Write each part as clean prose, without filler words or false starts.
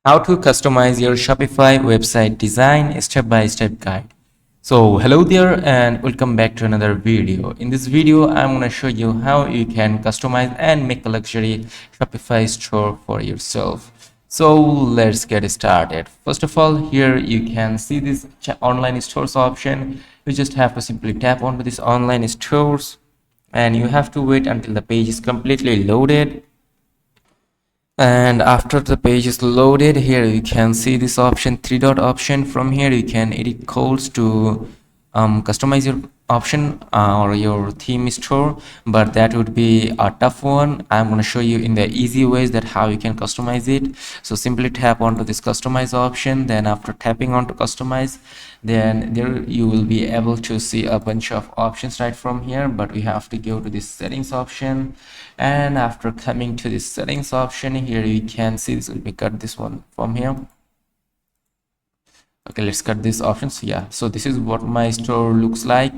How to customize your Shopify website design step-by-step guide. So hello there and welcome back to another video. In this video, I'm going to show you how you can customize and make a luxury Shopify store for yourself. So let's get started. First of all, here you can see this online stores option. You just have to simply tap onto this online stores and you have to wait until the page is completely loaded. And after the page is loaded, here you can see this option, three dot option. From here you can edit codes to customize your option or your theme store, but that would be a tough one. I'm going to show you in the easy ways that how you can customize it. So simply tap onto this customize option, then after tapping onto customize, then there you will be able to see a bunch of options right from here, but we have to go to this settings option. And after coming to this settings option, here you can see this. Let me cut this one from here. Okay, let's cut this option. So yeah, so this is what my store looks like.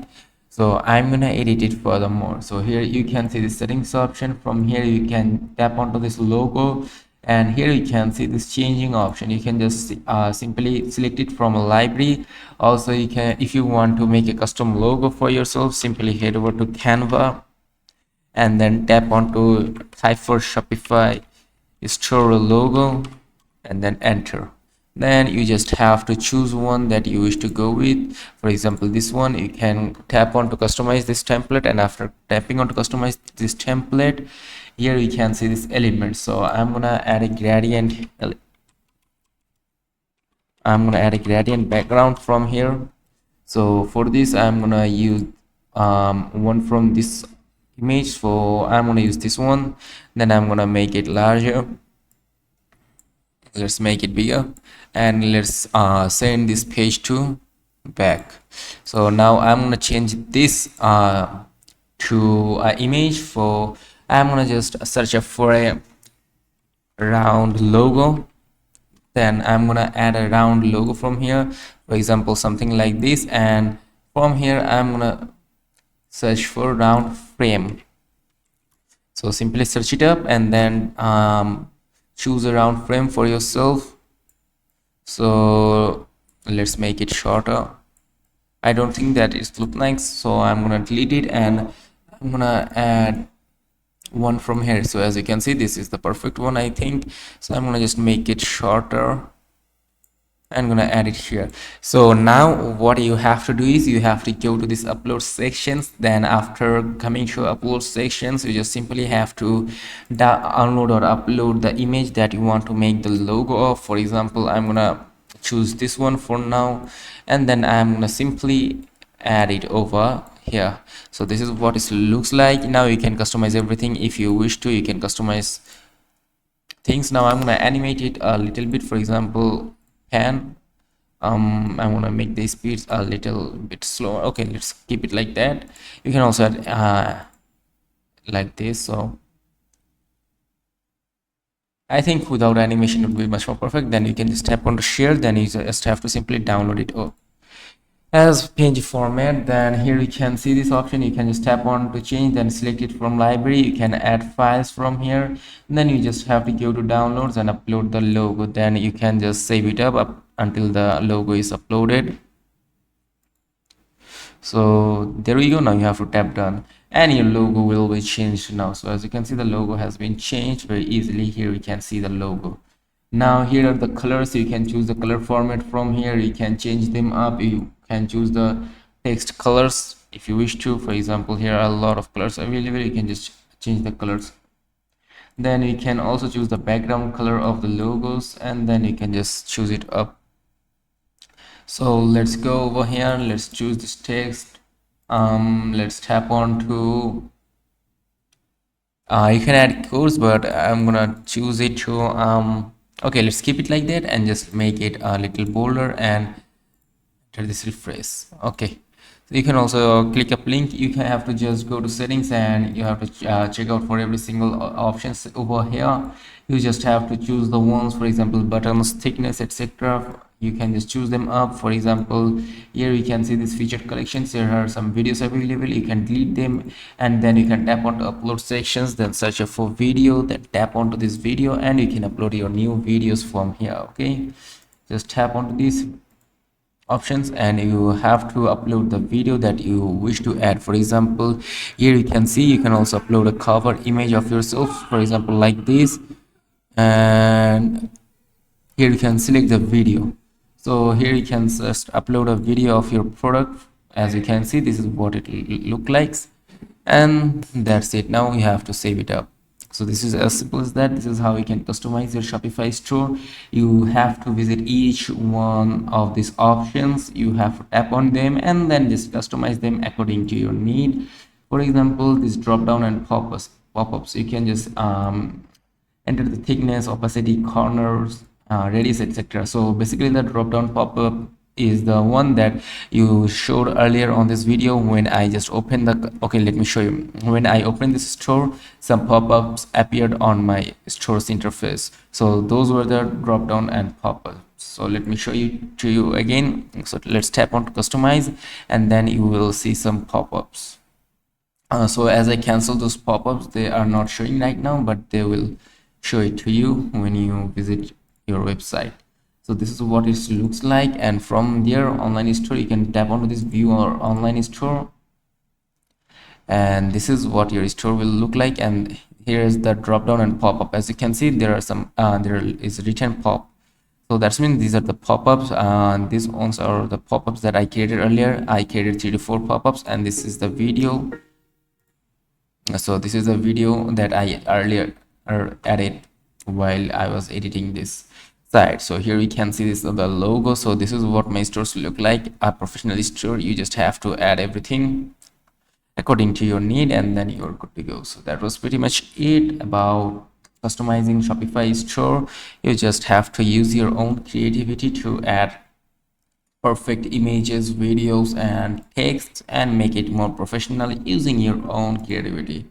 So I'm gonna edit it furthermore. So here you can see the settings option. From here you can tap onto this logo, and here you can see this changing option. You can just simply select it from a library. Also, you can, if you want to make a custom logo for yourself, simply head over to Canva and then tap onto type for Shopify store logo and then enter. Then you just have to choose one that you wish to go with. For example, this one. You can tap on to customize this template, and after tapping on to customize this template, here you can see this element. So I'm gonna add a gradient. I'm gonna add a gradient background from here. So for this I'm gonna use one from this image. So I'm gonna use this one. Then I'm gonna make it larger. Let's make it bigger, and let's send this page to back. So now I'm gonna change this to an image. For I'm gonna just search for a round logo. Then I'm gonna add a round logo from here, for example something like this, and from here I'm gonna search for round frame. So simply search it up and then choose a round frame for yourself. So let's make it shorter. I don't think that it looks nice, so I'm gonna delete it and I'm gonna add one from here. So as you can see, this is the perfect one, I think. So I'm gonna just make it shorter. I'm gonna add it here. So now what you have to do is you have to go to this upload sections. Then after coming to upload sections, you just simply have to download or upload the image that you want to make the logo of. For example, I'm gonna choose this one for now, and then I'm gonna simply add it over here. So this is what it looks like. Now you can customize everything if you wish to. You can customize things. Now I'm gonna animate it a little bit. For example, and I'm gonna make the speeds a little bit slower. Okay, let's keep it like that. You can also add like this. So I think without animation it would be much more perfect. Then you can just tap on to share, then you just have to simply download it as PNG format. Then here you can see this option. You can just tap on to change, then select it from library. You can add files from here, and then you just have to go to downloads and upload the logo. Then you can just save it up until the logo is uploaded. So there we go. Now you have to tap done and your logo will be changed now. So as you can see, the logo has been changed very easily. Here we can see the logo. Now here are the colors. You can choose the color format from here. You can change them up. You can choose the text colors if you wish to. For example, here are a lot of colors available. You can just change the colors. Then you can also choose the background color of the logos, and then you can just choose it up. So let's go over here. Let's choose this text. Let's tap on to you can add codes, but I'm gonna choose it to okay, let's keep it like that and just make it a little bolder and enter this refresh. Okay, so you can also click up link. You can have to just go to settings and you have to check out for every single options over here. You just have to choose the ones, for example buttons, thickness, etc. you can just choose them up. For example, here you can see these featured collections. There are some videos available, you can delete them, and then you can tap on to upload sections, then search for video, then tap onto this video, and you can upload your new videos from here. Okay, just tap onto these options and you have to upload the video that you wish to add. For example, here you can see you can also upload a cover image of yourself, for example like this, and here you can select the video. So here you can just upload a video of your product. As you can see, this is what it look like, and that's it. Now you have to save it up. So this is as simple as that. This is how you can customize your Shopify store. You have to visit each one of these options, you have to tap on them and then just customize them according to your need. For example, this drop down and pop-ups, you can just enter the thickness, opacity, corners, radius, etc. So basically the drop down pop-up is the one that you showed earlier on this video. When I just opened the, okay, let me show you. When I opened this store, some pop-ups appeared on my store's interface. So those were the drop down and pop-up. So let me show you to you again. So let's tap on to customize and then you will see some pop-ups. So as I cancel those pop-ups, they are not showing right now, but they will show it to you when you visit your website. So this is what it looks like, and from there online store you can tap onto this view or online store, and this is what your store will look like. And here is the drop down and pop-up. As you can see, there are some there is return pop, so that's means these are the pop-ups, and these ones are the pop-ups that I created earlier. I created 3 to 4 pop-ups, and this is the video. So this is a video that I earlier added while I was editing this site. So here we can see this the logo. So this is what my stores look like. A professional store, you just have to add everything according to your need and then you're good to go. So that was pretty much it about customizing Shopify store. You just have to use your own creativity to add perfect images, videos and text and make it more professional using your own creativity.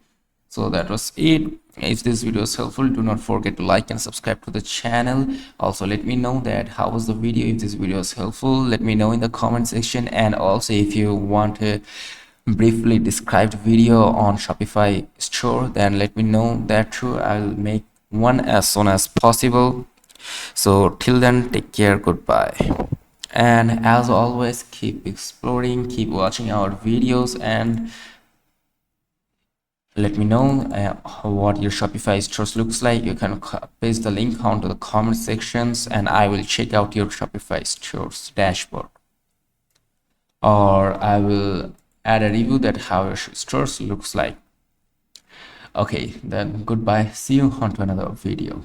So that was it. If this video is helpful, do not forget to like and subscribe to the channel. Also let me know that how was the video. If this video is helpful, let me know in the comment section. And also if you want a briefly described video on Shopify store, then let me know that too. I'll make one as soon as possible. So till then, take care, goodbye. And as always, keep exploring, keep watching our videos, and let me know what your Shopify stores looks like. You can paste the link onto the comment sections and I will check out your Shopify stores dashboard, or I will add a review that how your stores looks like. Okay, then goodbye, see you on to another video.